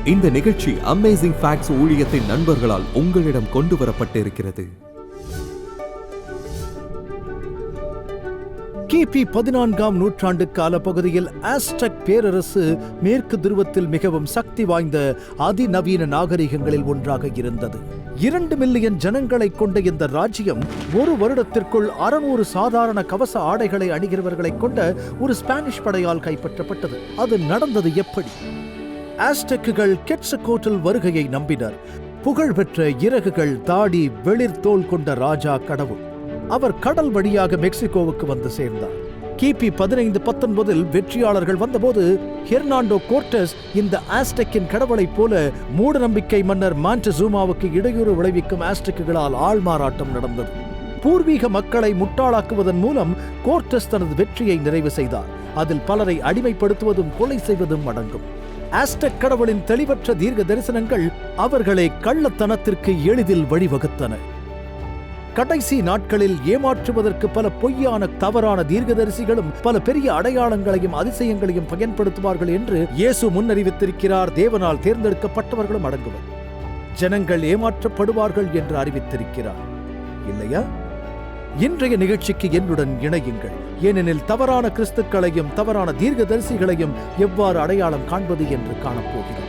இந்த நிகழ்ச்சி amazing facts ஊழியத்தின் நண்பர்களால் உங்களிடம் கொண்டு வரப்பட்டிருக்கிறது. கிபி 14ஆம் நூற்றாண்டு கால பகுதியில் ஆஸ்டெக் பேரரசு மேற்கு துருவத்தில் மிகவும் சக்தி வாய்ந்த அதிநவீன நாகரிகங்களில் ஒன்றாக இருந்தது. 2 மில்லியன் ஜனங்களை கொண்ட இந்த ராஜ்யம் ஒரு வருடத்திற்குள் 600 சாதாரண கவச ஆடைகளை அணிகிறவர்களை கொண்ட ஒரு ஸ்பானிஷ் படையால் கைப்பற்றப்பட்டது. அது நடந்தது எப்படி? ஆஸ்டெக்குகள் கெட்சகோட்டல் வருகையை நம்பினர். புகழ்பெற்ற இறகுகள், தாடி, வெளிர் தோல் கொண்ட ராஜா கடவுள். அவர் கடல் வழியாக மெக்சிகோவுக்கு வந்து சேர்ந்தார். கிபி 15-19 வெற்றியாளர்கள் வந்தபோது ஹெர்னாண்டோ கோர்டஸ் இந்த ஆஸ்டெக்கின் கடவுளைப் போல மூட நம்பிக்கை மன்னர் மாண்டெசூமாவுக்கு இடையூறு விளைவிக்கும் ஆஸ்டெக்குகளால் ஆள்மாறாட்டம் நடந்தது. பூர்வீக மக்களை முட்டாளாக்குவதன் மூலம் கோர்டஸ் தனது வெற்றியை நிறைவு செய்தார். அதில் பலரை அடிமைப்படுத்துவதும் கொலை செய்வதும் அடங்கும். ஆஸ்டெக் கடவுளின் தெளிவற்ற தீர்க்க தரிசனங்கள் அவர்களை கள்ளத்தனத்திற்கு எளிதில் வழிவகுத்தன. கடைசி நாட்களில் ஏமாற்றுவதற்கு பல பொய்யான தவறான தீர்க்கதரிசிகளும் பல பெரிய அடையாளங்களையும் அதிசயங்களையும் பயன்படுத்துவார்கள் என்று இயேசு முன்னறிவித்திருக்கிறார். தேவனால் தேர்ந்தெடுக்கப்பட்டவர்களும் அடங்குவர். ஜனங்கள் ஏமாற்றப்படுவார்கள் என்று அறிவித்திருக்கிறார், இல்லையா? இன்றைய நிகழ்ச்சிக்கு என்னுடன் இணையுங்கள். ஏனெனில் தவறான கிறிஸ்துக்களையும் தவறான தீர்க்கதரிசிகளையும் எவ்வாறு அடையாளம் காண்பது என்று காணப்போகிறோம்.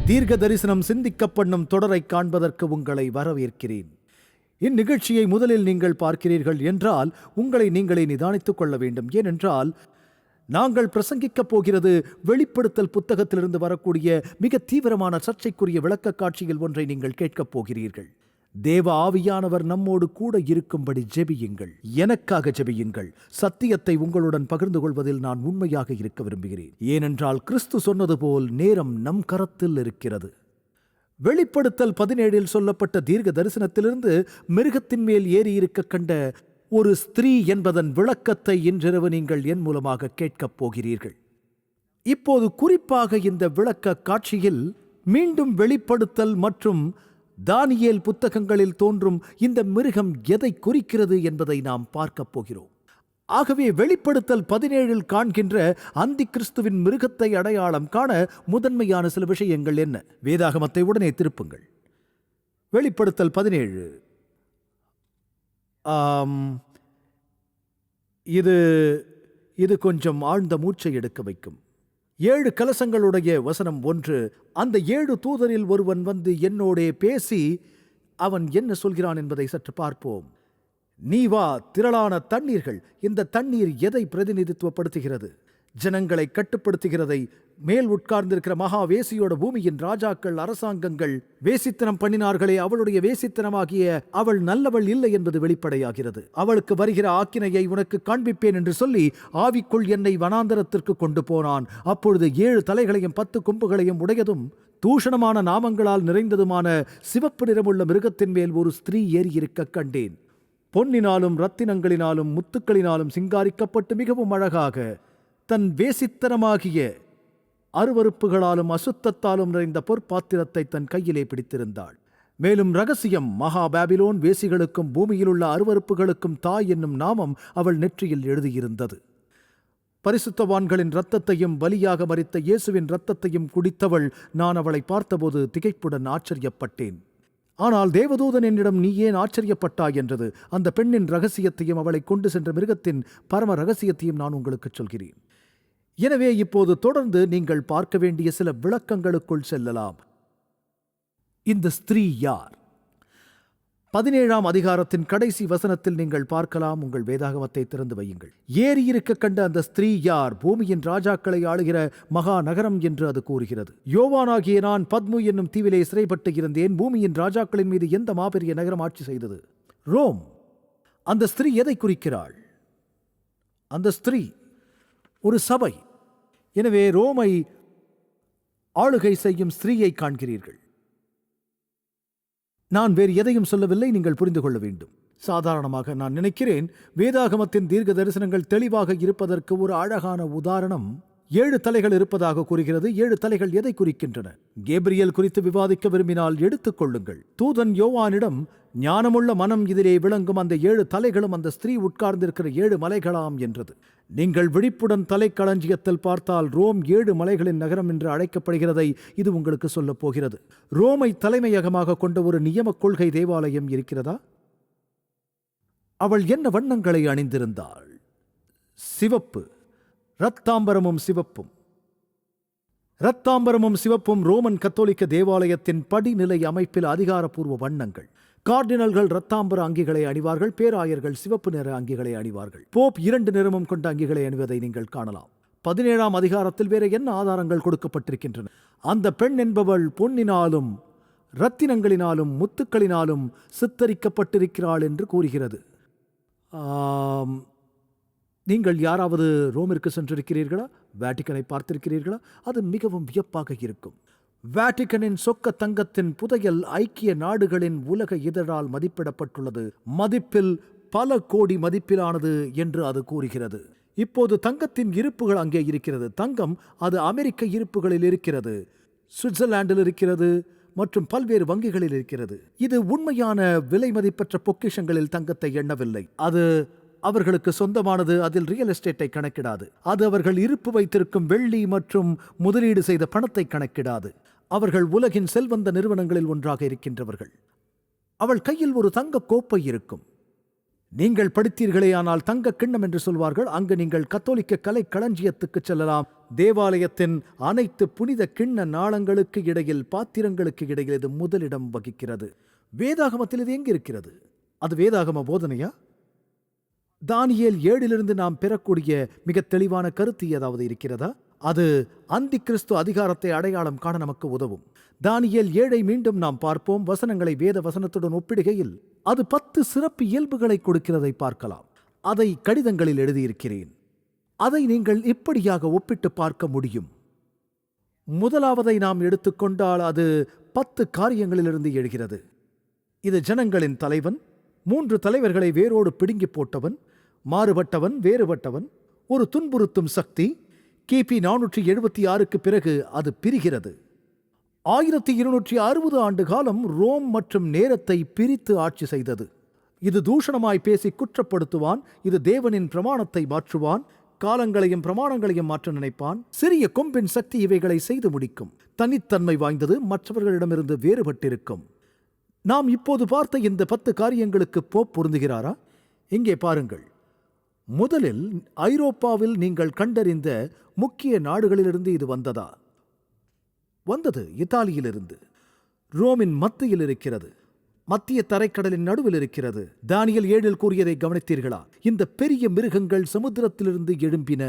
தீர்க்க தரிசனம் சிந்திக்கப்பண்ணும் தொடரை காண்பதற்கு உங்களை வரவேற்கிறேன். இந்நிகழ்ச்சியை முதலில் நீங்கள் பார்க்கிறீர்கள் என்றால் உங்களை நீங்களே நிதானித்துக் கொள்ள வேண்டும். ஏனென்றால் நாங்கள் பிரசங்கிக்கப் போகிறது வெளிப்படுத்தல் புத்தகத்திலிருந்து வரக்கூடிய மிக தீவிரமான சர்ச்சைக்குரிய விளக்க காட்சியில் ஒன்றை நீங்கள் கேட்கப் போகிறீர்கள். தேவ ஆவியானவர் நம்மோடு கூட இருக்கும்படி ஜெபியுங்கள். எனக்காக ஜெபியுங்கள். சத்தியத்தை உங்களுடன் பகிர்ந்து கொள்வதில் நான் உண்மையாக இருக்க விரும்புகிறேன். ஏனென்றால் கிறிஸ்து சொன்னது போல் நேரம் நம் கரத்தில் இருக்கிறது. வெளிப்படுத்தல் 17 சொல்லப்பட்ட தீர்க்க தரிசனத்திலிருந்து மிருகத்தின் மேல் ஏறி இருக்க கண்ட ஒரு ஸ்திரீ என்பதன் விளக்கத்தை இன்றிரவு நீங்கள் என் மூலமாக கேட்கப் போகிறீர்கள். இப்போது குறிப்பாக இந்த விளக்க காட்சியில் மீண்டும் வெளிப்படுத்தல் மற்றும் தானியேல் புத்தகங்களில் தோன்றும் இந்த மிருகம் எதை குறிக்கிறது என்பதை நாம் பார்க்கப் போகிறோம். ஆகவே வெளிப்படுத்தல் 17 காண்கின்ற அந்தி கிறிஸ்துவின் மிருகத்தை அடையாளம் காண முதன்மையான சில விஷயங்கள் என்ன? வேதாகமத்தை உடனே திருப்புங்கள். வெளிப்படுத்தல் 17 இது கொஞ்சம் ஆழ்ந்த மூச்சை எடுக்க வைக்கும். 7 கலசங்களுடைய வசனம் 1. அந்த 7 தூதரில் ஒருவன் வந்து என்னோடே பேசி அவன் என்ன சொல்கிறான் என்பதை சற்று பார்ப்போம். நீ வா, திரளான தண்ணீர்கள். இந்த தண்ணீர் எதை பிரதிநிதித்துவப்படுத்துகிறது? ஜனங்களை கட்டுப்படுத்துகிறதை. மேல் உட்கார்ந்திருக்கிற மகா வேசியோட பூமியின் ராஜாக்கள், அரசாங்கங்கள் வேசித்தனம் பண்ணினார்களே, அவளுடைய வேசித்தனமாகிய அவள் நல்லவள் இல்லை என்பது வெளிப்படையாகிறது. அவளுக்கு வருகிற ஆக்கினையை உனக்கு காண்பிப்பேன் என்று சொல்லி ஆவிக்குள் என்னை வனாந்தரத்திற்கு கொண்டு போனான். அப்பொழுது 7 தலைகளையும் 10 கொம்புகளையும் உடையதும் தூஷணமான நாமங்களால் நிறைந்ததுமான சிவப்பு நிறமுள்ள மிருகத்தின் மேல் ஒரு ஸ்திரீ ஏறியிருக்க கண்டேன். பொன்னினாலும் இரத்தினங்களினாலும் முத்துக்களினாலும் சிங்காரிக்கப்பட்டு மிகவும் அழகாக தன் வேசித்தனமாகிய அருவருப்புகளாலும் அசுத்தத்தாலும் நிறைந்த பொற்பாத்திரத்தை தன் கையிலே பிடித்திருந்தாள். மேலும் ரகசியம், மகா பாபிலோன் வேசிகளுக்கும் பூமியிலுள்ள அருவருப்புகளுக்கும் தாய் என்னும் நாமம் அவள் நெற்றியில் எழுதியிருந்தது. பரிசுத்தவான்களின் இரத்தத்தையும் பலியாக மரித்த இயேசுவின் இரத்தத்தையும் குடித்தவள். நான் அவளை பார்த்தபோது திகைப்புடன் ஆச்சரியப்பட்டேன். ஆனால் தேவதூதன் என்னிடம், நீ ஏன் ஆச்சரியப்பட்டாய் என்றது. அந்த பெண்ணின் ரகசியத்தையும் அவளை கொண்டு சென்ற மிருகத்தின் பரம ரகசியத்தையும் நான் உங்களுக்கு சொல்கிறேன். எனவே இப்போது தொடர்ந்து நீங்கள் பார்க்க வேண்டிய சில விளக்கங்களுக்குள் செல்லலாம். இந்த ஸ்திரீ யார்? 17ஆம் அதிகாரத்தின் கடைசி வசனத்தில் நீங்கள் பார்க்கலாம். உங்கள் வேதாகமத்தை திறந்து வையுங்கள். ஏறி இருக்க கண்ட அந்த ஸ்திரீ யார்? பூமியின் ராஜாக்களை ஆளுகிற மகா நகரம் என்று அது கூறுகிறது. யோவானாகிய நான் பத்மு என்னும் தீவிலே சிறைப்பட்டு இருந்தேன். பூமியின் ராஜாக்களின் மீது எந்த மாபெரிய நகரம் ஆட்சி செய்தது? ரோம். அந்த ஸ்திரீ எதை குறிக்கிறாள்? அந்த ஸ்திரீ ஒரு சபை. எனவே ரோமை ஆளுகை செய்யும் ஸ்திரீயை காண்கிறீர்கள். நான் வேறு எதையும் சொல்லவில்லை, நீங்கள் புரிந்து கொள்ள வேண்டும். சாதாரணமாக நான் நினைக்கிறேன் வேதாகமத்தின் தீர்க்க தரிசனங்கள் தெளிவாக இருப்பதற்கு ஒரு அழகான உதாரணம் 7 தலைகள் இருப்பதாக கூறுகிறது. 7 தலைகள் எதை குறிக்கின்றன? கேப்ரியல் குறித்து விவாதிக்க விரும்பினால் எடுத்துக் கொள்ளுங்கள். தூதன் யோவானிடம், ஞானமுள்ள மனம் இதிலே விளங்கும், அந்த 7 தலைகளும் அந்த ஸ்திரீ உட்கார்ந்திருக்கிற 7 மலைகளாம் என்றது. நீங்கள் விழிப்புடன் தலைக்களஞ்சியத்தில் பார்த்தால் ரோம் 7 மலைகளின் நகரம் என்று அழைக்கப்படுகிறதை இது உங்களுக்கு சொல்லப் போகிறது. ரோமை தலைமையகமாக கொண்ட ஒரு நியமக் கொள்கை தேவாலயம் இருக்கிறதா? அவள் என்ன வண்ணங்களை அணிந்திருந்தாள்? சிவப்பு. இரத்தாம்பரமும் சிவப்பும். இரத்தாம்பரமும் சிவப்பும் ரோமன் கத்தோலிக்க தேவாலயத்தின் படிநிலை அமைப்பில் அதிகாரப்பூர்வ வண்ணங்கள். கார்டினல்கள் இரத்தாம்பர அங்கிகளை அணிவார்கள், பேராயர்கள் சிவப்பு நிற அங்கிகளை அணிவார்கள். போப் 2 நிறமும் கொண்ட அங்கிகளை அணிவதை நீங்கள் காணலாம். 17ஆம் அதிகாரத்தில் வேற என்ன ஆதாரங்கள் கொடுக்கப்பட்டிருக்கின்றன? அந்த பெண் என்பவள் பொன்னினாலும் இரத்தினங்களினாலும் முத்துக்களினாலும் சித்தரிக்கப்பட்டிருக்கிறாள் என்று கூறுகிறது. நீங்கள் யாராவது ரோமிற்கு சென்றிருக்கிறீர்களா? வேட்டிக்கனை பார்த்திருக்கிறீர்களா? அது மிகவும் வியப்பாக இருக்கும். வேட்டிக்கனின் சொக்க தங்கத்தின் புதையல் ஐக்கிய நாடுகளின் உலக இதழால் மதிப்பிடப்பட்டுள்ளது. மதிப்பில் பல கோடி மதிப்பிலானது என்று அது கூறுகிறது. இப்போது தங்கத்தின் இருப்புகள் அங்கே இருக்கிறது. தங்கம் அது அமெரிக்க இருப்புகளில் இருக்கிறது, சுவிட்சர்லாண்டில் இருக்கிறது மற்றும் பல்வேறு வங்கிகளில் இருக்கிறது. இது உண்மையான விலை மதிப்பற்ற பொக்கிஷங்களில் தங்கத்தை எண்ணவில்லை. அது அவர்களுக்கு சொந்தமானது. அதில் ரியல் எஸ்டேட்டை கணக்கிடாது. அது அவர்கள் இருப்பு வைத்திருக்கும் வெள்ளி மற்றும் முதலீடு செய்த பணத்தை கணக்கிடாது. அவர்கள் உலகின் செல்வந்த நிறுவனங்களில் ஒன்றாக இருக்கின்றவர்கள். அவள் கையில் ஒரு தங்க கோப்பை இருக்கும். நீங்கள் படித்தீர்களே, ஆனால் தங்க கிண்ணம் என்று சொல்வார்கள். அங்கு நீங்கள் கத்தோலிக்க கலை களஞ்சியத்துக்கு செல்லலாம். தேவாலயத்தின் அனைத்து புனித கிண்ண நாளங்களுக்கு இடையில், பாத்திரங்களுக்கு இடையில் இது முதலிடம் வகிக்கிறது. வேதாகமத்தில் இது எங்கு இருக்கிறது? அது வேதாகம போதனையா? தானியேல் 7 நாம் பெறக்கூடிய மிக தெளிவான கருத்து ஏதாவது இருக்கிறதா? அது அந்தி கிறிஸ்து அதிகாரத்தை அடையாளம் காண நமக்கு உதவும். தானியேல் 7 மீண்டும் நாம் பார்ப்போம். வசனங்களை வேத வசனத்துடன் ஒப்பிடுகையில் அது 10 சிறப்பு இயல்புகளை கொடுக்கிறதை பார்க்கலாம். அதை கடிதங்களில் எழுதியிருக்கிறேன். அதை நீங்கள் இப்படியாக ஒப்பிட்டு பார்க்க முடியும். முதலாவதை நாம் எடுத்துக்கொண்டால் அது 10 காரியங்களிலிருந்து எழுகிறது. இது ஜனங்களின் தலைவன், 3 தலைவர்களை வேரோடு பிடுங்கி போட்டவன், மாறுபட்டவன், வேறுபட்டவன், ஒரு துன்புறுத்தும் சக்தி. கிபி 476க்கு பிறகு அது பிரிகிறது. 1260 ஆண்டு காலம் ரோம் மற்றும் நேரத்தை பிரித்து ஆட்சி செய்தது. இது தூஷணமாய் பேசி குற்றப்படுத்துவான். இது தேவனின் பிரமாணத்தை மாற்றுவான். காலங்களையும் பிரமாணங்களையும் மாற்ற நினைப்பான். சிறிய கொம்பின் சக்தி இவைகளை செய்து முடிக்கும். தனித்தன்மை வாய்ந்தது, மற்றவர்களிடமிருந்து வேறுபட்டிருக்கும். நாம் இப்போது பார்த்த இந்த 10 காரியங்களுக்கு போப் பொருந்துகிறாரா? இங்கே பாருங்கள். முதலில் ஐரோப்பாவில் நீங்கள் கண்டறிந்த முக்கிய நாடுகளிலிருந்து இது வந்ததா? வந்தது இத்தாலியிலிருந்து. ரோமின் மத்தியில் இருக்கிறது. மத்திய தரைக்கடலின் நடுவில் இருக்கிறது. தானியேல் 7 கூறியதை கவனித்தீர்களா? இந்த பெரிய மிருகங்கள் சமுத்திரத்திலிருந்து எழும்பின.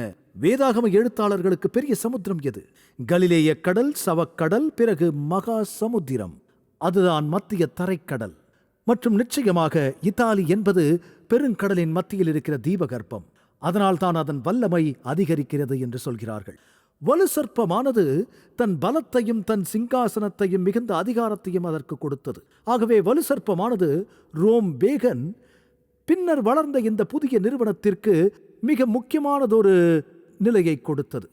வேதாகம எழுத்தாளர்களுக்கு பெரிய சமுத்திரம் எது? கலிலேய கடல், சவக்கடல், பிறகு மகா சமுத்திரம். அதுதான் மத்திய தரைக்கடல். மற்றும் நிச்சயமாக இத்தாலி என்பது பெருங்கடலின் மத்தியில் இருக்கிற தீபகற்பம். அதனால் தான் அதன் வல்லமை அதிகரிக்கிறது என்று சொல்கிறார்கள். வலு சர்ப்பமானது தன் பலத்தையும் தன் சிங்காசனத்தையும் மிகுந்த அதிகாரத்தையும் அதற்கு கொடுத்தது. ஆகவே வலு சர்ப்பமானது ரோம் பேகன் பின்னர் வளர்ந்த இந்த புதிய நிறுவனத்திற்கு மிக முக்கியமானதொரு நிலையை கொடுத்தது.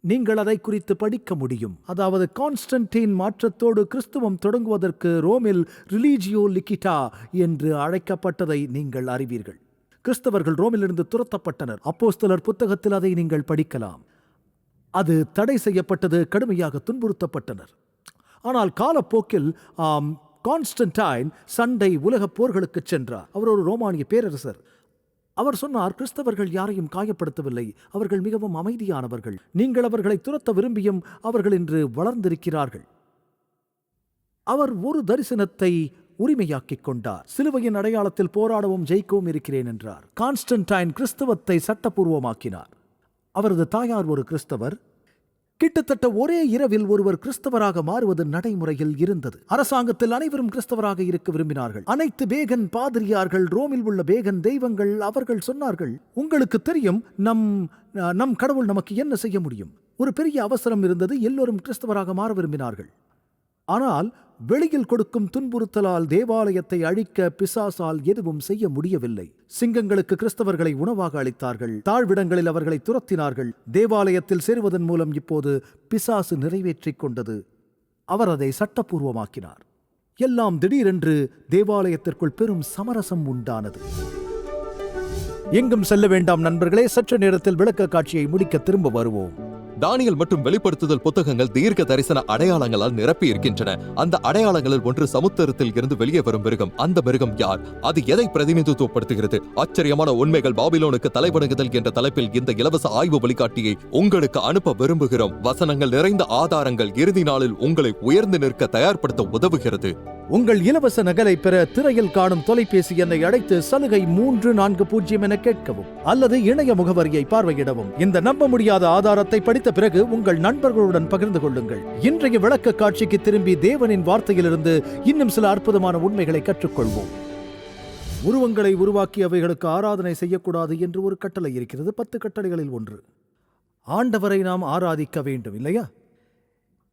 நீங்கள் அதை குறித்து படிக்க முடியும். அதாவது கான்ஸ்டன்டைன் மாற்றத்தோடு கிறிஸ்துவம் தொடங்குவதற்கு ரோமில் ரிலீஜியோ லிகிட்டா என்று அழைக்கப்பட்டதை நீங்கள் அறிவீர்கள். கிறிஸ்தவர்கள் ரோமிலிருந்து துரத்தப்பட்டனர். அப்போஸ்தலர் புத்தகத்தில் அதை நீங்கள் படிக்கலாம். அது தடை செய்யப்பட்டது, கடுமையாக துன்புறுத்தப்பட்டனர். ஆனால் காலப்போக்கில் கான்ஸ்டன்டைன் சண்டை உலக போர்களுக்கு சென்றார். அவர் ஒரு ரோமானிய பேரரசர். அவர் சொன்னார், கிறிஸ்தவர்கள் யாரையும் காயப்படுத்தவில்லை, அவர்கள் மிகவும் அமைதியானவர்கள். நீங்கள் அவர்களை துரத்த விரும்பியும் அவர்கள் இன்று வளர்ந்திருக்கிறார்கள். அவர் ஒரு தரிசனத்தை உரிமையாக்கிக் கொண்டார். சிலுவையின் அடையாளத்தில் போராடவும் ஜெயிக்கவும் இருக்கிறேன் என்றார். கான்ஸ்டன்டைன் கிறிஸ்தவத்தை சட்டபூர்வமாக்கினார். அவரது தாயார் ஒரு கிறிஸ்தவர். கிட்டத்தட்ட ஒரே இரவில் ஒருவர் கிறிஸ்தவராக மாறுவது நடைமுறையில் இருந்தது. அரசாங்கத்தில் அனைவரும் கிறிஸ்தவராக இருக்க விரும்பினார்கள். அனைத்து பேகன் பாதிரியார்கள், ரோமில் உள்ள பேகன் தெய்வங்கள், அவர்கள் சொன்னார்கள், உங்களுக்கு தெரியும், நம் கடவுள் நமக்கு என்ன செய்ய முடியும்? ஒரு பெரிய அவசரம் இருந்தது. எல்லோரும் கிறிஸ்தவராக மாற விரும்பினார்கள். ஆனால் வெளியில் கொடுக்கும் துன்புறுத்தலால் தேவாலயத்தை அழிக்க பிசாசால் எதுவும் செய்ய முடியவில்லை. சிங்கங்களுக்கு கிறிஸ்தவர்களை உணவாக அளித்தார்கள். தாழ்விடங்களில் அவர்களை துரத்தினார்கள். தேவாலயத்தில் சேருவதன் மூலம் இப்போது பிசாசு நிறைவேற்றிக் கொண்டது. அவர் அதை சட்டப்பூர்வமாக்கினார். எல்லாம் திடீரென்று தேவாலயத்திற்குள் பெரும் சமரசம் உண்டானது. எங்கும் செல்ல வேண்டாம் நண்பர்களே, சற்று நேரத்தில் விளக்க காட்சியை முடிக்க திரும்ப வருவோம். தானியல் மற்றும் வெளிப்படுத்துதல் புத்தகங்கள் தீர்க்க தரிசன அடையாளங்களால் நிரப்பி இருக்கின்றன. அந்த அடையாளங்களில் ஒன்று சமுத்திரத்தில் இருந்து வெளியே வரும் மிருகம். அந்த மிருகம் யார்? அது எதை பிரதிநிதித்துவப்படுத்துகிறது? ஆச்சரியமான உண்மைகள் பாபிலோனுக்கு தலைவணங்குதல் என்ற தலைப்பில் இந்த இலவச ஆய்வு வழிகாட்டியை உங்களுக்கு அனுப்ப விரும்புகிறோம். வசனங்கள் நிறைந்த ஆதாரங்கள் இறுதி நாளில் உங்களை உயர்ந்து நிற்க தயார்படுத்த உதவுகிறது. உங்கள் இலவச நகலை பெற திரையில் காணும் தொலைபேசி எண்ணை அழைத்து சலுகை 340 என கேட்கவும் அல்லது இணைய முகவரியை பார்வையிடவும். இந்த நம்ப முடியாத ஆதாரத்தை படித்த பிறகு உங்கள் நண்பர்களுடன் பகிர்ந்து கொள்ளுங்கள். இன்றைய விளக்க காட்சிக்கு திரும்பி தேவனின் வார்த்தையிலிருந்து இன்னும் சில அற்புதமான உண்மைகளை கற்றுக்கொள்வோம். உருவங்களை உருவாக்கி அவைகளுக்கு ஆராதனை செய்யக்கூடாது என்று ஒரு கட்டளை இருக்கிறது. 10 கட்டளைகளில் ஒன்று. ஆண்டவரை நாம் ஆராதிக்க வேண்டும், இல்லையா?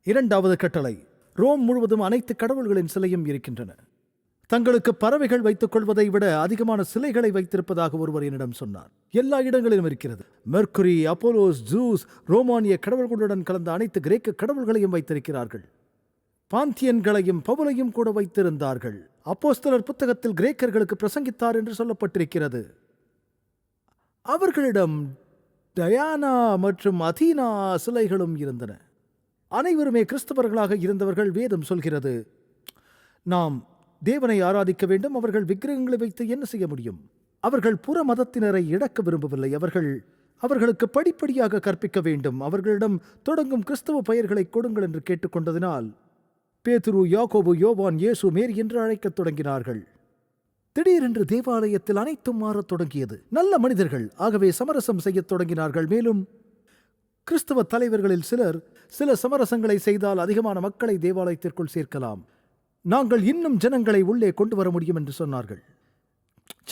2வது கட்டளை, ரோம் முழுவதும் அனைத்து கடவுள்களின் சிலையும் இருக்கின்றன. தங்களுக்கு பறவைகள் வைத்துக் கொள்வதை விட அதிகமான சிலைகளை வைத்திருப்பதாக ஒருவர் என்னிடம் சொன்னார். எல்லா இடங்களிலும் இருக்கிறது. மெர்க்குரி, அப்போலோஸ், ஜூஸ், ரோமானிய கடவுள்களுடன் கலந்த அனைத்து கிரேக்க கடவுள்களையும் வைத்திருக்கிறார்கள். பாந்தியன்களையும் பவுலையும் கூட வைத்திருந்தார்கள். அப்போஸ்தலர் புத்தகத்தில் கிரேக்கர்களுக்கு பிரசங்கித்தார் என்று சொல்லப்பட்டிருக்கிறது. அவர்களிடம் டயானா மற்றும் அதீனா சிலைகளும் இருந்தன. அனைவருமே கிறிஸ்தவர்களாக இருந்தவர்கள். வேதம் சொல்கிறது, நாம் தேவனை ஆராதிக்க வேண்டும். அவர்கள் விக்கிரகங்களை வைத்து என்ன செய்ய முடியும்? அவர்கள் புற மதத்தினரை இழக்க விரும்பவில்லை. அவர்களுக்கு படிப்படியாக கற்பிக்க வேண்டும். அவர்களிடம் தொடங்கும் கிறிஸ்தவ பெயர்களை கொடுங்கள் என்று கேட்டுக்கொண்டதினால் பேதுரு, யாக்கோபு, யோவான், இயேசு, மேரி என்று அழைக்கத் தொடங்கினார்கள். திடீரென்று தேவாலயத்தில் அனைத்தும் மாறத் தொடங்கியது. நல்ல மனிதர்கள் ஆகவே சமரசம் செய்யத் தொடங்கினார்கள். மேலும் கிறிஸ்தவ தலைவர்களில் சில சமரசங்களை செய்தால் அதிகமான மக்களை தேவாலயத்திற்குள் சேர்க்கலாம். நாங்கள் இன்னும் ஜனங்களை உள்ளே கொண்டு வர முடியும் என்று சொன்னார்கள்.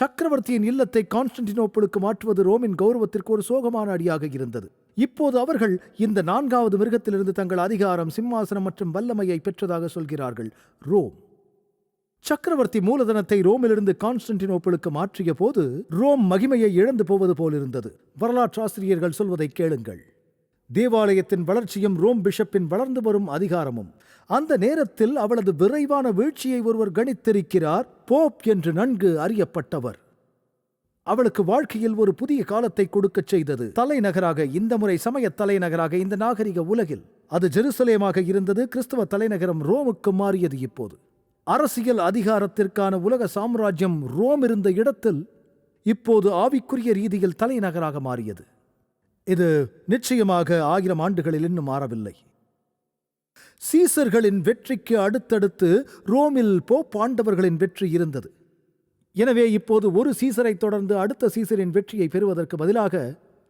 சக்கரவர்த்தியின் இல்லத்தை கான்ஸ்டன்டினோப்பிளுக்கு மாற்றுவது ரோமின் கௌரவத்திற்கு ஒரு சோகமான அடியாக இருந்தது. இப்போது அவர்கள் இந்த 4வது மிருகத்திலிருந்து தங்கள் அதிகாரம், சிம்மாசனம் மற்றும் வல்லமையை பெற்றதாக சொல்கிறார்கள். ரோம் சக்கரவர்த்தி மூலதனத்தை ரோமிலிருந்து கான்ஸ்டன்டினோப்பிளுக்கு மாற்றிய போது ரோம் மகிமையை இழந்து போவது போலிருந்தது. வரலாற்றாசிரியர்கள் சொல்வதை கேளுங்கள். தேவாலயத்தின் வளர்ச்சியும் ரோம் பிஷப்பின் வளர்ந்து வரும் அதிகாரமும். அந்த நேரத்தில் அவளது விரைவான வீழ்ச்சியை ஒருவர் கணித்திருக்கிறார். போப் என்று நன்கு அறியப்பட்டவர். அவளுக்கு வாழ்க்கையில் ஒரு புதிய காலத்தை கொடுக்கச் செய்தது. தலைநகராக, இந்த முறை சமய தலைநகராக இந்த நாகரிக உலகில் அது ஜெருசலேமாக இருந்தது. கிறிஸ்தவ தலைநகரம் ரோமுக்கு மாறியது. இப்போது அரசியல் அதிகாரத்திற்கான உலக சாம்ராஜ்யம் ரோம் இருந்த இடத்தில் இப்போது ஆவிக்குரிய ரீதியில் தலைநகராக மாறியது. இது நிச்சயமாக 1000 ஆண்டுகளில் இன்னும் மாறவில்லை. சீசர்களின் வெற்றிக்கு அடுத்தடுத்து ரோமில் போப் ஆண்டவர்களின் வெற்றி இருந்தது. எனவே இப்போது ஒரு சீசரை தொடர்ந்து அடுத்த சீசரின் வெற்றியை பெறுவதற்கு பதிலாக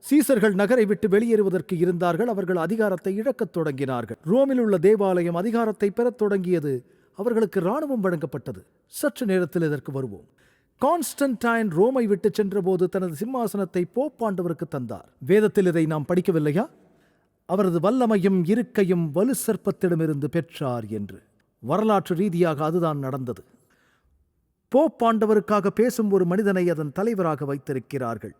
சீசர்கள் நகரை விட்டு வெளியேறுவதற்கு இருந்தார்கள். அவர்கள் அதிகாரத்தை இழக்கத் தொடங்கினார்கள். ரோமில் உள்ள தேவாலயம் அதிகாரத்தை பெறத் தொடங்கியது. அவர்களுக்கு இராணுவம் வழங்கப்பட்டது. சற்று நேரத்தில் இதற்கு வருவோம். கான்ஸ்டன்டைன் ரோமை விட்டு சென்றபோது தனது சிம்மாசனத்தை போப்பாண்டவருக்கு தந்தார். வேதத்தில் இதை நாம் படிக்கவில்லையா? அவரது வல்லமையும் இருக்கையும் வலு சர்ப்பத்திடமிருந்து பெற்றார் என்று. வரலாற்று ரீதியாக அதுதான் நடந்தது. போப்பாண்டவருக்காக பேசும் ஒரு மனிதனை அதன் தலைவராக வைத்திருக்கிறார்கள்.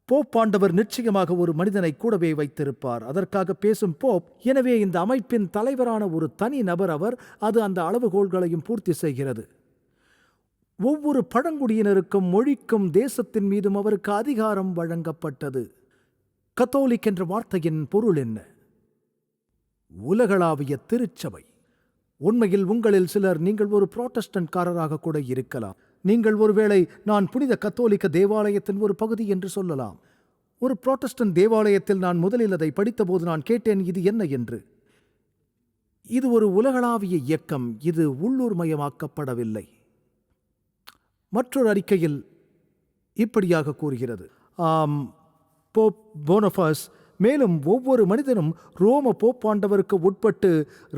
போப்பாண்டவர் நிச்சயமாக ஒரு மனிதனை கூடவே வைத்திருப்பார். அதற்காக பேசும் போப். எனவே இந்த அமைப்பின் தலைவரான ஒரு தனி நபர் அவர். அது அந்த அளவுகோல்களையும் பூர்த்தி செய்கிறது. ஒவ்வொரு பழங்குடியினருக்கும், மொழிக்கும், தேசத்தின் மீதும் அவருக்கு அதிகாரம் வழங்கப்பட்டது. கத்தோலிக் என்ற வார்த்தையின் பொருள் என்ன? உலகளாவிய திருச்சபை. உண்மையில் உங்களில் சிலர் நீங்கள் ஒரு புராட்டஸ்டன்ட்காரராக கூட இருக்கலாம். நீங்கள் ஒருவேளை நான் புனித கத்தோலிக்க தேவாலயத்தின் ஒரு பகுதி என்று சொல்லலாம். ஒரு புராட்டஸ்டன்ட் தேவாலயத்தில் நான் முதலில் அதை படித்தபோது நான் கேட்டேன், இது என்ன என்று. இது ஒரு உலகளாவிய இயக்கம். இது உள்ளூர் மயமாக்கப்படவில்லை. மற்றொரு அறிக்கையில் இப்படியாக கூறுகிறது, போப் போனஃபஸ் மேலும் ஒவ்வொரு மனிதனும் ரோம போப்பாண்டவருக்கு உட்பட்டு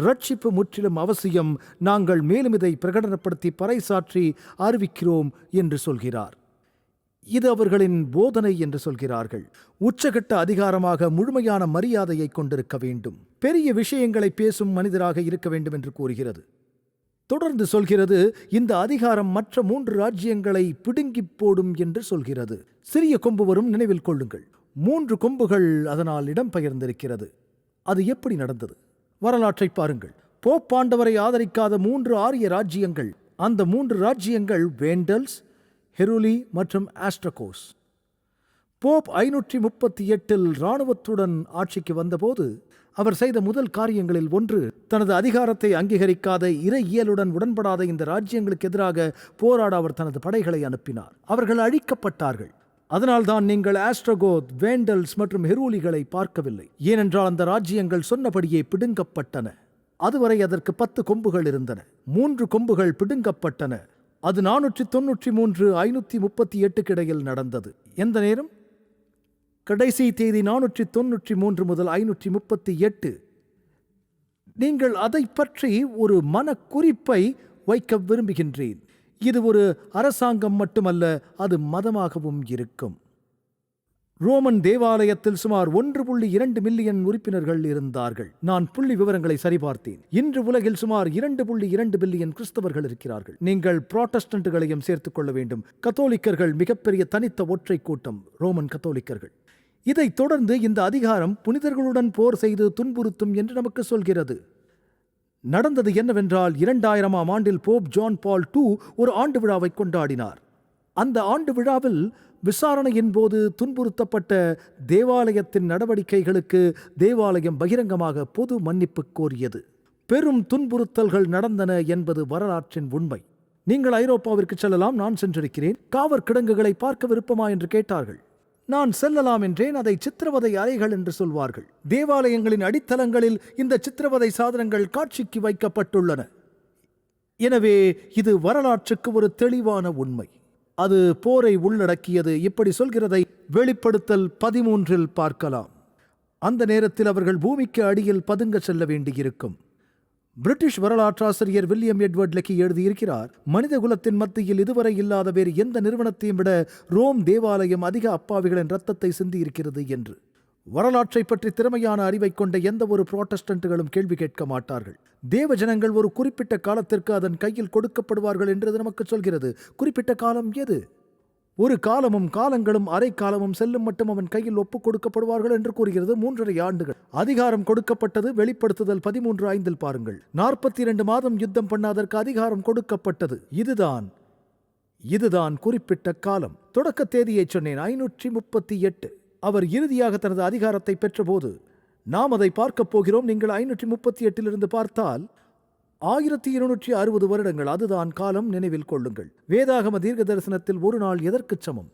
ரட்சிப்பு முற்றிலும் அவசியம். நாங்கள் மேலும் இதை பிரகடனப்படுத்தி பறைசாற்றி அறிவிக்கிறோம் என்று சொல்கிறார். இது அவர்களின் போதனை என்று சொல்கிறார்கள். உச்சகட்ட அதிகாரமாக முழுமையான மரியாதையை கொண்டிருக்க வேண்டும். பெரிய விஷயங்களை பேசும் மனிதராக இருக்க வேண்டும் என்று கூறுகிறது. தொடர்ந்து சொல்கிறது, இந்த அதிகாரம் மற்ற 3 ராஜ்யங்களை பிடுங்கி போடும் என்று சொல்கிறது. சிறிய கொம்பு வரும், நினைவில் கொள்ளுங்கள். 3 கொம்புகள் அதனால் இடம்பெயர்ந்திருக்கிறது. அது எப்படி நடந்தது? வரலாற்றை பாருங்கள். போப்பாண்டவரை ஆதரிக்காத 3 ஆரிய ராஜ்யங்கள். அந்த 3 ராஜ்யங்கள் வேண்டல்ஸ், ஹெருலி மற்றும் ஆஸ்ட்ரகோஸ். போப் 538 இராணுவத்துடன் ஆட்சிக்கு வந்தபோது அவர் செய்த முதல் காரியங்களில் ஒன்று, தனது அதிகாரத்தை அங்கீகரிக்காத இறையியலுடன் உடன்படாத இந்த ராஜ்யங்களுக்கு எதிராக போராட அவர் தனது படைகளை அனுப்பினார். அவர்கள் அழிக்கப்பட்டார்கள். அதனால்தான் நீங்கள் ஆஸ்ட்ரகோத், வேண்டல்ஸ் மற்றும் ஹெரூலிகளை பார்க்கவில்லை. ஏனென்றால் அந்த ராஜ்யங்கள் சொன்னபடியே பிடுங்கப்பட்டன. அதுவரை அதற்கு 10 கொம்புகள் இருந்தன. 3 கொம்புகள் பிடுங்கப்பட்டன. அது 493 538 இடையில் நடந்தது. எந்த நேரம்? கடைசி தேதி 493 முதல் 538. நீங்கள் அதை பற்றி ஒரு மனக்குறிப்பை வைக்க விரும்புகின்றேன். இது ஒரு அரசாங்கம் மட்டுமல்ல, அது மதமாகவும் இருக்கும். ரோமன் தேவாலயத்தில் சுமார் 1.2 மில்லியன் உறுப்பினர்கள் இருந்தார்கள். நான் புள்ளி விவரங்களை சரிபார்த்தேன். இன்று உலகில் சுமார் 2.2 பில்லியன் கிறிஸ்தவர்கள் இருக்கிறார்கள். நீங்கள் புராட்டஸ்டன்ட்டுகளையும் சேர்த்துக் கொள்ள வேண்டும். கத்தோலிக்கர்கள் மிகப்பெரிய தனித்த ஒற்றை கூட்டம், ரோமன் கத்தோலிக்கர்கள். இதைத் தொடர்ந்து இந்த அதிகாரம் புனிதர்களுடன் போர் செய்து துன்புறுத்தும் என்று நமக்கு சொல்கிறது. நடந்தது என்னவென்றால், 2000ஆம் ஆண்டில் போப் ஜான் பால் II ஒரு ஆண்டு விழாவை கொண்டாடினார். அந்த ஆண்டு விழாவில் விசாரணையின் போது துன்புறுத்தப்பட்ட தேவாலயத்தின் நடவடிக்கைகளுக்கு தேவாலயம் பகிரங்கமாக பொது மன்னிப்பு கோரியது. பெரும் துன்புறுத்தல்கள் நடந்தன என்பது வரலாற்றின் உண்மை. நீங்கள் ஐரோப்பாவிற்கு செல்லலாம், நான் சென்றிருக்கிறேன். காவற் கிடங்குகளை பார்க்க விருப்பமா என்று கேட்டார்கள். நான் செல்லலாம் என்றேன். அதை சித்திரவதை அறைகள் என்று சொல்வார்கள். தேவாலயங்களின் அடித்தளங்களில் இந்த சித்திரவதை சாதனங்கள் காட்சிக்கு வைக்கப்பட்டுள்ளன. எனவே இது வரலாற்றுக்கு ஒரு தெளிவான உண்மை. அது போரை உள்ளடக்கியது. இப்படி சொல்கிறதை வெளிப்படுத்தல் 13 பார்க்கலாம். அந்த நேரத்தில் அவர்கள் பூமிக்கு அடியில் பதுங்க செல்ல வேண்டியிருக்கும். பிரிட்டிஷ் வரலாற்றாசிரியர் வில்லியம் எட்வர்ட் லெக்கி எழுதியிருக்கிறார், மனித குலத்தின் மத்தியில் இதுவரை இல்லாத வேறு எந்த நிறுவனத்தையும் விட ரோம் தேவாலயம் அதிக அப்பாவிகளின் இரத்தத்தை சிந்தியிருக்கிறது என்று. வரலாற்றை பற்றி திறமையான அறிவை கொண்ட எந்த ஒரு புராட்டஸ்டன்ட்டுகளும் கேள்வி கேட்க மாட்டார்கள். தேவ ஜனங்கள் ஒரு குறிப்பிட்ட காலத்திற்கு அதன் கையில் கொடுக்கப்படுவார்கள் என்று நமக்கு சொல்கிறது. குறிப்பிட்ட காலம் எது? ஒரு காலமும் காலங்களும் அரை காலமும் செல்லும் மட்டும் அவன் கையில் ஒப்புக் கொடுக்கப்படுவார்கள் என்று கூறுகிறது. 3.5 ஆண்டுகள் அதிகாரம் கொடுக்கப்பட்டது. வெளிப்படுத்துதல் 13:5 பாருங்கள். 42 மாதம் யுத்தம் பண்ணாதற்கு அதிகாரம் கொடுக்கப்பட்டது. இதுதான் குறிப்பிட்ட காலம். தொடக்க தேதியை சொன்னேன், 538. அவர் இறுதியாக தனது அதிகாரத்தை பெற்றபோது நாம் அதை பார்க்கப் போகிறோம். நீங்கள் 538 பார்த்தால் 1260 வருடங்கள். அதுதான் காலம், நினைவில் கொள்ளுங்கள். வேதாகம தீர்க்க தரிசனத்தில் ஒரு நாள் எதற்கு சமம்?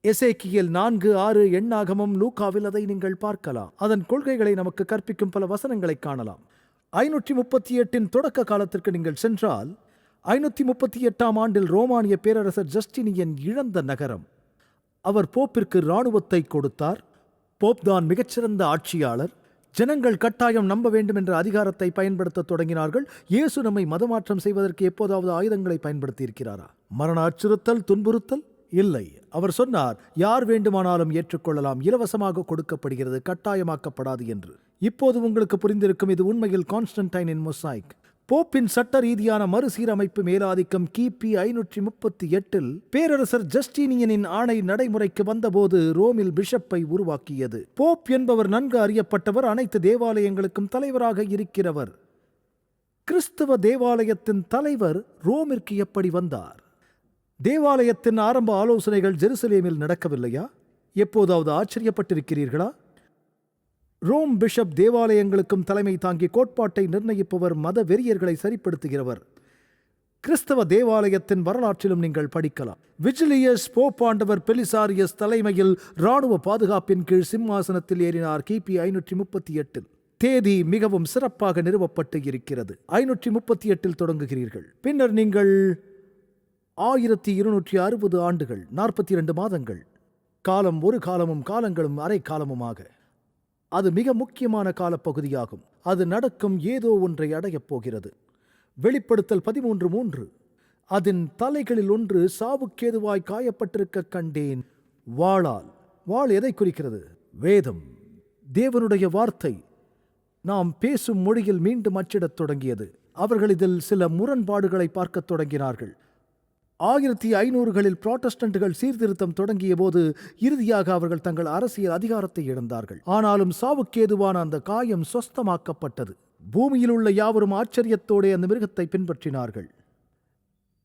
எசேக்கியேல் 4:6, எண்ணாகமம், லூக்காவில் அதை நீங்கள் பார்க்கலாம். அதன் கொள்கைகளை நமக்கு கற்பிக்கும் பல வசனங்களை காணலாம். 538 தொடக்க காலத்திற்கு நீங்கள் சென்றால், 538ஆம் ஆண்டில் ரோமானிய பேரரசர் ஜஸ்டினியன் இழந்த நகரம். அவர் போப்பிற்கு இராணுவத்தை கொடுத்தார். போப் தான் மிகச்சிறந்த ஆட்சியாளர். ஜனங்கள் கட்டாயம் நம்ப வேண்டும் என்ற அதிகாரத்தை பயன்படுத்த தொடங்கினார்கள். இயேசு நம்மை மதமாற்றம் செய்வதற்கு எப்போதாவது ஆயுதங்களை பயன்படுத்தி இருக்கிறாரா? மரண அச்சுறுத்தல், துன்புறுத்தல்? இல்லை. அவர் சொன்னார், யார் வேண்டுமானாலும் ஏற்றுக்கொள்ளலாம், இலவசமாக கொடுக்கப்படுகிறது, கட்டாயமாக்கப்படாது என்று. இப்போது உங்களுக்கு புரிந்திருக்கும், இது உண்மையில் கான்ஸ்டன்டைனின் மொசாய்க். போப்பின் சட்ட ரீதியான மறுசீரமைப்பு மேலாதிக்கம் கிபி 538 பேரரசர் ஜஸ்டினியனின் ஆணை நடைமுறைக்கு வந்தபோது ரோமில் பிஷப்பை உருவாக்கியது. போப் என்பவர் நன்கு அறியப்பட்டவர், அனைத்து தேவாலயங்களுக்கும் தலைவராக இருக்கிறவர். கிறிஸ்தவ தேவாலயத்தின் தலைவர் ரோமிற்கு எப்படி வந்தார்? தேவாலயத்தின் ஆரம்ப ஆலோசனைகள் ஜெருசலேமில் நடக்கவில்லையா? எப்போதாவது ஆச்சரியப்பட்டிருக்கிறீர்களா? ரோம் பிஷப் தேவாலயங்களுக்கும் தலைமை தாங்கி கோட்பாட்டை நிர்ணயிப்பவர், மத வெறியர்களை சரிப்படுத்துகிறவர். கிறிஸ்தவ தேவாலயத்தின் வரலாற்றிலும் நீங்கள் படிக்கலாம். விஜிலியஸ் போப்பாண்டவர் பெலிசாரியஸ் தலைமையில் இராணுவ பாதுகாப்பின் கீழ் சிம்மாசனத்தில் ஏறினார் கிபி 538. தேதி மிகவும் சிறப்பாக நிறுவப்பட்டு இருக்கிறது. 538 தொடங்குகிறீர்கள். பின்னர் நீங்கள் 1260 ஆண்டுகள், 42 மாதங்கள். காலம் ஒரு காலமும் காலங்களும் அரை காலமுமாக. அது மிக முக்கியமான காலப்பகுதியாகும். அது நடக்கும் ஏதோ ஒன்றை அடையப் போகிறது. வெளிப்படுத்தல் 13:3. அதன் தலைகளில் ஒன்று சாவுக்கேதுவாய் காயப்பட்டிருக்க கண்டேன், வாளால். வாள் எதை குறிக்கிறது? வேதம், தேவனுடைய வார்த்தை. நாம் பேசும் மொழியில் மீண்டும் அச்சிடத் தொடங்கியது. அவர்கள் இதில் சில முரண்பாடுகளை பார்க்கத் தொடங்கினார்கள். 1500களில் புராட்டஸ்டன்ட்டுகள் சீர்திருத்தம் தொடங்கிய போது இறுதியாக அவர்கள் தங்கள் அரசியல் அதிகாரத்தை இழந்தார்கள். ஆனாலும் சாவுக்கேதுவான அந்த காயம் சொஸ்தமாக்கப்பட்டது. பூமியில் உள்ள யாவரும் ஆச்சரியத்தோடு அந்த மிருகத்தை பின்பற்றினார்கள்.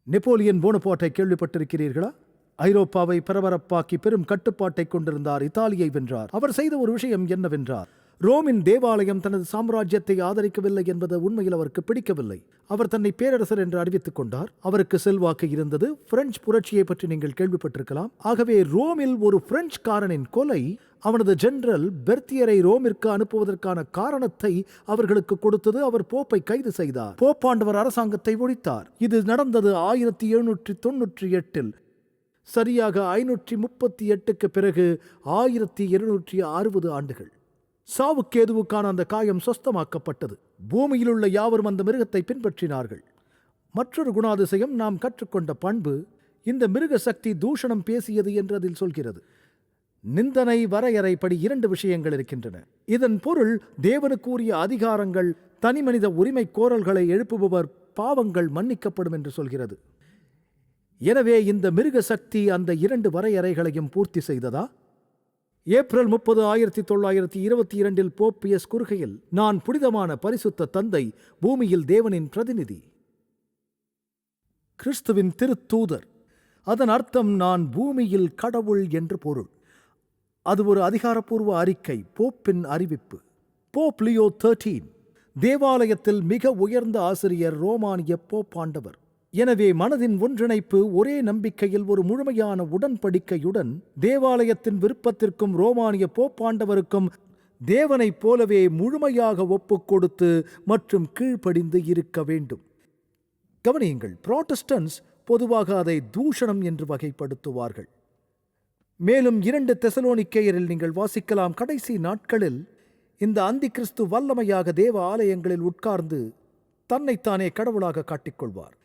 நெப்போலியன் போனபார்ட்டை கேள்விப்பட்டிருக்கிறீர்களா? ஐரோப்பாவை பரபரப்பாக்கி பெரும் கட்டுப்பாட்டை கொண்டிருந்தார். இத்தாலியை வென்றார். அவர் செய்த ஒரு விஷயம் என்னவென்றார், ரோமின் தேவாலயம் தனது சாம்ராஜ்யத்தை ஆதரிக்கவில்லை என்பது உண்மையில் அவருக்கு பிடிக்கவில்லை. அவர் தன்னை பேரரசர் என்று அறிவித்துக் கொண்டார். அவருக்கு செல்வாக்கு இருந்தது. பிரெஞ்சு புரட்சியை பற்றி நீங்கள் கேள்விப்பட்டிருக்கலாம். ஆகவே ரோமில் ஒரு பிரெஞ்சுக்காரனின் கொலை அவனது ஜெனரல் பெர்த்தியரை ரோமிற்கு அனுப்புவதற்கான காரணத்தை அவர்களுக்கு கொடுத்தது. அவர் போப்பை கைது செய்தார். போப்பாண்டவர் அரசாங்கத்தை ஒழித்தார். இது நடந்தது 1798. சரியாக 538க்கு பிறகு 1260 ஆண்டுகள். சாவுக்கேதுவுக்கான அந்த காயம் சொஸ்தமாக்கப்பட்டது. பூமியில் உள்ள யாவரும் அந்த மிருகத்தை பின்பற்றினார்கள். மற்றொரு குணாதிசயம், நாம் கற்றுக்கொண்ட பண்பு, இந்த மிருக சக்தி தூஷணம் பேசியது என்று அதில் சொல்கிறது. நிந்தனை வரையறைப்படி 2 விஷயங்கள் இருக்கின்றன. இதன் பொருள், தேவனுக்குரிய அதிகாரங்கள், தனிமனித உரிமை கோரல்களை எழுப்புபவர் பாவங்கள் மன்னிக்கப்படும் என்று சொல்கிறது. எனவே இந்த மிருக சக்தி அந்த 2 வரையறைகளையும் பூர்த்தி செய்ததா? ஏப்ரல் 30, 1922 போப் பியஸ் கூறுகையில், நான் புனிதமான பரிசுத்த தந்தை, பூமியில் தேவனின் பிரதிநிதி, கிறிஸ்துவின் திருத்தூதர். அதன் அர்த்தம் நான் பூமியில் கடவுள் என்று பொருள். அது ஒரு அதிகாரப்பூர்வ அறிக்கை, போப்பின் அறிவிப்பு. போப் லியோ 13 தேவாலயத்தில் மிக உயர்ந்த ஆசிரியர், ரோமானிய போப்பாண்டவர். எனவே மனதின் ஒன்றிணைப்பு, ஒரே நம்பிக்கையில் ஒரு முழுமையான உடன்படிக்கையுடன் தேவாலயத்தின் விருப்பத்திற்கும் ரோமானிய போப்பாண்டவருக்கும் தேவனைப் போலவே முழுமையாக ஒப்புக் கொடுத்து மற்றும் கீழ்ப்படிந்து இருக்க வேண்டும். கவனியுங்கள், புராட்டஸ்டன்ட்ஸ் பொதுவாக அதை தூஷணம் என்று வகைப்படுத்துவார்கள். மேலும் 2 தெசலோனிக்கேயரில் நீங்கள் வாசிக்கலாம், கடைசி நாட்களில் இந்த அந்தி கிறிஸ்து வல்லமையாக தேவ ஆலயங்களில் உட்கார்ந்து தன்னைத்தானே கடவுளாக காட்டிக்கொள்வார்.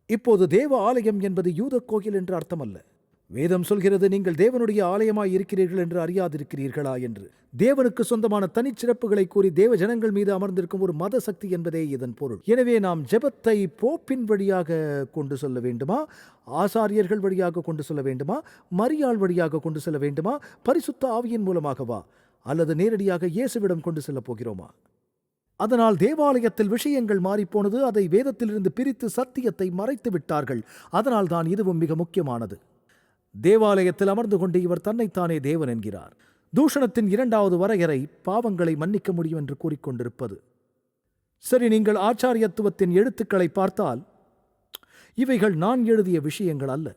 இப்போது தேவ ஆலயம் என்பது யூத கோயில் என்று அர்த்தமல்ல. வேதம் சொல்கிறது, நீங்கள் தேவனுடைய ஆலயமாய் இருக்கிறீர்கள் என்று அறியாதிருக்கிறீர்களா என்று. தேவனுக்கு சொந்தமான தனிச்சிறப்புகளை கூறி தேவ ஜனங்கள் மீது அமர்ந்திருக்கும் ஒரு மத சக்தி என்பதே இதன் பொருள். எனவே நாம் ஜெபத்தை போப்பின் வழியாக கொண்டு செல்ல வேண்டுமா, ஆசாரியர்கள் வழியாக கொண்டு செல்ல வேண்டுமா, மரியாள் வழியாக கொண்டு செல்ல வேண்டுமா, பரிசுத்த ஆவியின் மூலமாகவா, அல்லது நேரடியாக இயேசுவிடம் கொண்டு செல்ல போகிறோமா? அதனால் தேவாலயத்தில் விஷயங்கள் மாறிப்போனது. அதை வேதத்திலிருந்து பிரித்து சத்தியத்தை மறைத்து விட்டார்கள். அதனால் தான் இதுவும் மிக முக்கியமானது. தேவாலயத்தில் அமர்ந்து கொண்டு இவர் தன்னைத்தானே தேவன் என்கிறார். தூஷணத்தின் 2வது வரையறை, பாவங்களை மன்னிக்க முடியும் என்று கூறிக்கொண்டிருப்பது. சரி, நீங்கள் ஆச்சாரியத்துவத்தின் எழுத்துக்களை பார்த்தால் இவைகள் நான் எழுதிய விஷயங்கள் அல்ல.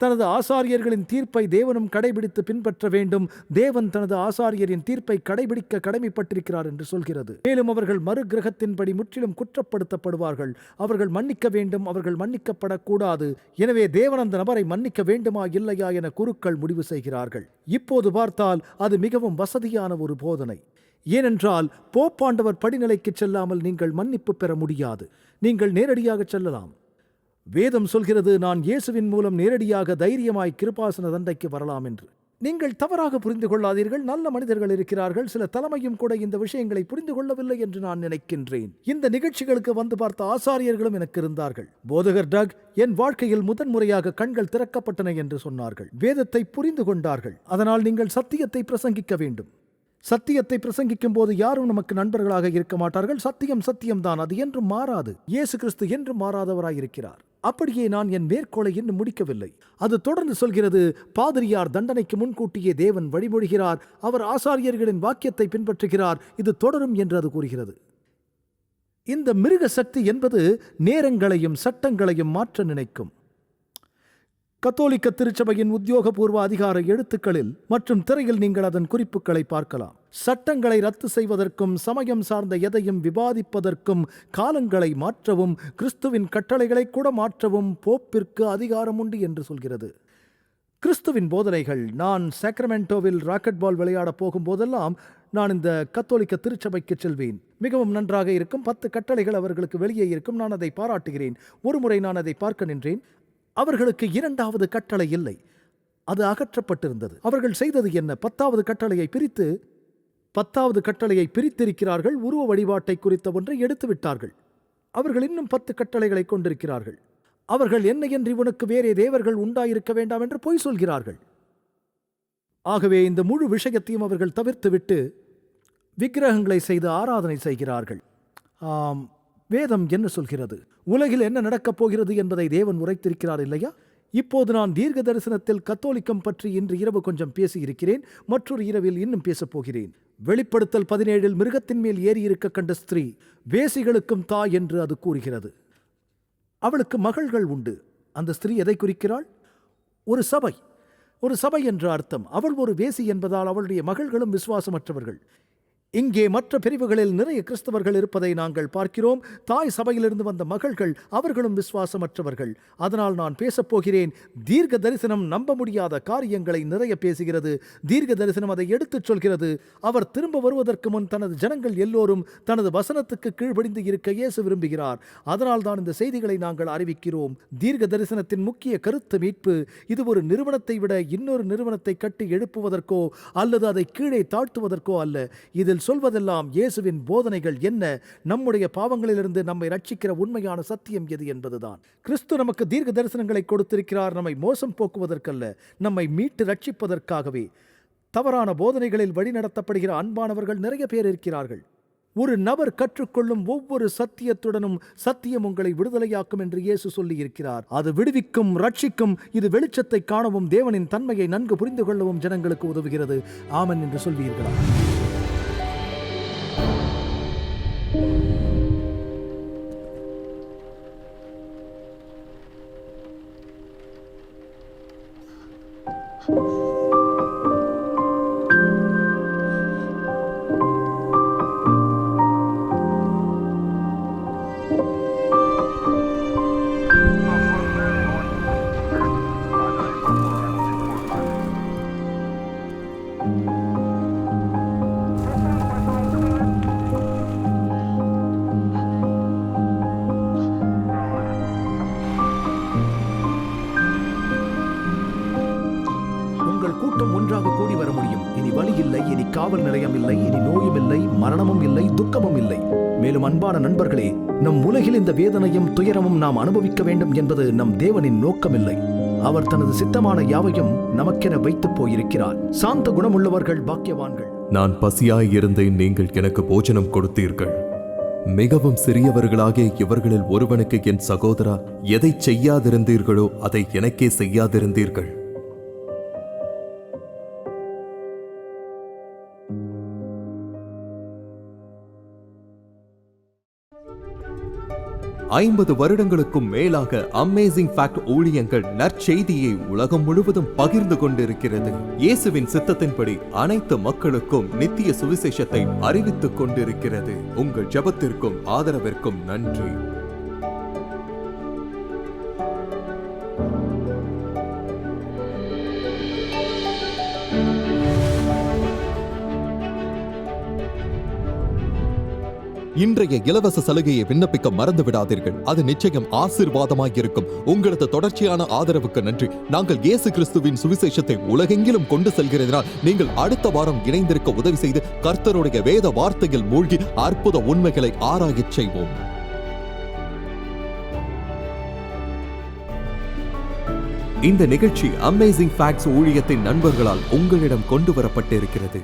தனது ஆசாரியர்களின் தீர்ப்பை தேவனும் கடைபிடித்து பின்பற்ற வேண்டும். தேவன் தனது ஆசாரியரின் தீர்ப்பை கடைபிடிக்க கடமைப்பட்டிருக்கிறார் என்று சொல்கிறது. மேலும் அவர்கள் மறு கிரகத்தின்படி முற்றிலும் குற்றப்படுத்தப்படுவார்கள். அவர்கள் மன்னிக்க வேண்டும், அவர்கள் மன்னிக்கப்படக்கூடாது. எனவே தேவன் அந்த நபரை மன்னிக்க வேண்டுமா இல்லையா என குருக்கள் முடிவு செய்கிறார்கள். இப்போது பார்த்தால் அது மிகவும் வசதியான ஒரு போதனை. ஏனென்றால் போப்பாண்டவர் படிநிலைக்கு செல்லாமல் நீங்கள் மன்னிப்பு பெற முடியாது. நீங்கள் நேரடியாக செல்லலாம். வேதம் சொல்கிறது, நான் இயேசுவின் மூலம் நேரடியாக தைரியமாய் கிருபாசன தண்டைக்கு வரலாம் என்று. நீங்கள் தவறாக புரிந்து கொள்ளாதீர்கள். நல்ல மனிதர்கள் இருக்கிறார்கள். சில தலைமையும் கூட இந்த விஷயங்களை புரிந்து கொள்ளவில்லை என்று நான் நினைக்கின்றேன். இந்த நிகழ்ச்சிகளுக்கு வந்து பார்த்த ஆசாரியர்களும் எனக்கு இருந்தார்கள். போதகர் டக், என் வாழ்க்கையில் முதன்முறையாக கண்கள் திறக்கப்பட்டன என்று சொன்னார்கள். வேதத்தை புரிந்து கொண்டார்கள். அதனால் நீங்கள் சத்தியத்தை பிரசங்கிக்க வேண்டும். சத்தியத்தை பிரசங்கிக்கும் போது யாரும் நமக்கு நண்பர்களாக இருக்க மாட்டார்கள். சத்தியம் சத்தியம்தான், அது என்றும் மாறாது. இயேசு கிறிஸ்து என்றும் மாறாதவராயிருக்கிறார். அப்படியே நான் என் மேற்கோளை இன்னும் முடிக்கவில்லை. அது தொடர்ந்து சொல்கிறது, பாதிரியார் தண்டனைக்கு முன்கூட்டியே தேவன் வழிமொழிகிறார். அவர் ஆசாரியர்களின் வாக்கியத்தை பின்பற்றுகிறார். இது தொடரும் என்று அது கூறுகிறது. இந்த மிருக சக்தி என்பது நேரங்களையும் சட்டங்களையும் மாற்ற நினைக்கும். கத்தோலிக்க திருச்சபையின் உத்தியோகபூர்வ அதிகார எழுத்துக்களில் மற்றும் திரையில் நீங்கள் அதன் குறிப்புகளை பார்க்கலாம். சட்டங்களை ரத்து செய்வதற்கும் சமயம் சார்ந்த எதையும் விவாதிப்பதற்கும் காலங்களை மாற்றவும் கிறிஸ்துவின் கட்டளைகளை கூட மாற்றவும் போப்பிற்கு அதிகாரம் உண்டு என்று சொல்கிறது. கிறிஸ்துவின் போதனைகள். நான் சாக்ரமெண்டோவில் ராக்கெட் பால் விளையாட போகும்போதெல்லாம் நான் இந்த கத்தோலிக்க திருச்சபைக்கு செல்வேன். மிகவும் நன்றாக இருக்கும். 10 கட்டளைகள் அவர்களுக்கு வெளியே இருக்கும். நான் அதை பாராட்டுகிறேன். ஒருமுறை நான் அதை பார்க்க நின்றேன். அவர்களுக்கு 2வது கட்டளை இல்லை, அது அகற்றப்பட்டிருந்தது. அவர்கள் செய்தது என்ன? 10வது கட்டளையை பிரித்திருக்கிறார்கள். உருவ வழிபாட்டை குறித்த ஒன்றை எடுத்து விட்டார்கள். அவர்கள் இன்னும் 10 கட்டளைகளை கொண்டிருக்கிறார்கள். அவர்கள் என்னையன்றி உனக்கு வேறே தேவர்கள் உண்டாயிருக்க வேண்டாம் என்று பொய் சொல்கிறார்கள். ஆகவே இந்த முழு விஷயத்தையும் அவர்கள் தவிர்த்துவிட்டு விக்கிரகங்களை செய்து ஆராதனை செய்கிறார்கள். வேதம் என்ன சொல்கிறது? உலகில் என்ன நடக்கப் போகிறது என்பதை தேவன் உரைத்திருக்கிறார் இல்லையா? இப்போது நான் தீர்க்க தரிசனத்தில் கத்தோலிக்கம் பற்றி இன்று இரவு கொஞ்சம் பேசியிருக்கிறேன். மற்றொரு இரவில் இன்னும் பேசப் போகிறேன். வெளிப்படுத்தல் 17 மிருகத்தின் மேல் ஏறியிருக்க கண்ட ஸ்திரீ வேசிகளுக்கும் தாய் என்று அது கூறுகிறது. அவளுக்கு மகள்கள் உண்டு. அந்த ஸ்திரீ எதை குறிக்கிறாள்? ஒரு சபை என்ற அர்த்தம். அவள் ஒரு வேசி என்பதால் அவளுடைய மகள்களும் விசுவாசமற்றவர்கள். இங்கே மற்ற பிரிவுகளில் நிறைய கிறிஸ்தவர்கள் இருப்பதை நாங்கள் பார்க்கிறோம். தாய் சபையிலிருந்து வந்த மகள்கள், அவர்களும் விசுவாசமற்றவர்கள். அதனால் நான் பேசப்போகிறேன். தீர்க்க தரிசனம் நம்ப முடியாத காரியங்களை நிறைய பேசுகிறது. தீர்க்க தரிசனம் அதை எடுத்துச் சொல்கிறது. அவர் திரும்ப வருவதற்கு முன் தனது ஜனங்கள் எல்லோரும் தனது வசனத்துக்கு கீழ்ப்படிந்து இருக்க இயேசு விரும்புகிறார். அதனால் தான் இந்த செய்திகளை நாங்கள் அறிவிக்கிறோம். தீர்க்க தரிசனத்தின் முக்கிய கருத்து மீட்பு. இது ஒரு நிறுவனத்தை விட இன்னொரு நிறுவனத்தை கட்டி எழுப்புவதற்கோ அல்லது அதை கீழே தாழ்த்துவதற்கோ அல்ல. இதில் சொல்வதெல்லாம் இயேசுவின் போதனைகள் என்ன, நம்முடைய பாவங்களிலிருந்து நம்மை ரட்சிக்கிற உண்மையான சத்தியம் எது என்பதுதான். கிறிஸ்து நமக்கு தீர்க்க தரிசனங்களை கொடுத்திருக்கிறார், நம்மை மோசம் போக்குவதற்கல்ல, நம்மை மீட்டு ரட்சிப்பதற்காகவே. தவறான போதனைகளில் வழிநடத்தப்படுகிற அன்பானவர்கள் நிறைய பேர் இருக்கிறார்கள். ஒரு நபர் கற்றுக்கொள்ளும் ஒவ்வொரு சத்தியத்துடனும் சத்தியம் உங்களை விடுதலையாக்கும் என்று இயேசு சொல்லி இருக்கிறார். அது விடுவிக்கும், ரட்சிக்கும். இது வெளிச்சத்தை காணவும் தேவனின் தன்மையை நன்கு புரிந்து கொள்ளவும் ஜனங்களுக்கு உதவுகிறது. ஆமென் என்று சொல்வீர்களா? கூட்டம் ஒன்றாக கூடி வர முடியும். இனி வலி இல்லை, இனி காவல் நிலையம் இல்லை, இனி நோயும் இல்லை, மரணமும் இல்லை, துக்கமும் இல்லை. மேலும் அன்பான நண்பர்களே, நம் உலகில் இந்த வேதனையும் துயரமும் நாம் அனுபவிக்க வேண்டும் என்பது நம் தேவனின் நோக்கமில்லை. அவர் தனது சித்தமான யாவையும் நமக்கென வைத்துப் போயிருக்கிறார். சாந்த குணமுள்ளவர்கள் பாக்கியவான்கள். நான் பசியாய் இருந்தேன், நீங்கள் எனக்கு போஜனம் கொடுத்தீர்கள். மிகவும் சிறியவர்களாகிய இவர்களில் ஒருவனுக்கு என் சகோதரா, எதை செய்யாதிருந்தீர்களோ அதை எனக்கே செய்யாதிருந்தீர்கள். ஐம்பது வருடங்களுக்கும் மேலாக அமேசிங் ஃபேக்ட் ஊழியங்கள் நற்செய்தியை உலகம் முழுவதும் பகிர்ந்து கொண்டிருக்கிறது. இயேசுவின் சித்தத்தின்படி அனைத்து மக்களுக்கும் நித்திய சுவிசேஷத்தை அறிவித்துக் கொண்டிருக்கிறது. உங்கள் ஜெபத்திற்கும் ஆதரவிற்கும் நன்றி. இன்றைய இலவச சலுகையை விண்ணப்பிக்க மறந்து விடாதீர்கள். அது நிச்சயம் ஆசீர்வாதமாய் இருக்கும். உங்களது தொடர்ச்சியான ஆதரவுக்கு நன்றி. நாங்கள் இயேசு கிறிஸ்துவின் சுவிசேஷத்தை உலகெங்கிலும் கொண்டு செல்கிறதினால் நீங்கள் அடுத்த வாரம் இணைந்திருக்க உதவி செய்து கர்த்தருடைய வேத வார்த்தையில் மூழ்கி அற்புத உண்மைகளை ஆராயச் செய்வோம். இந்த நிகழ்ச்சி அமேசிங் ஃபேக்ட்ஸ் ஊழியத்தின் நண்பர்களால் உங்களிடம் கொண்டு வரப்பட்டிருக்கிறது.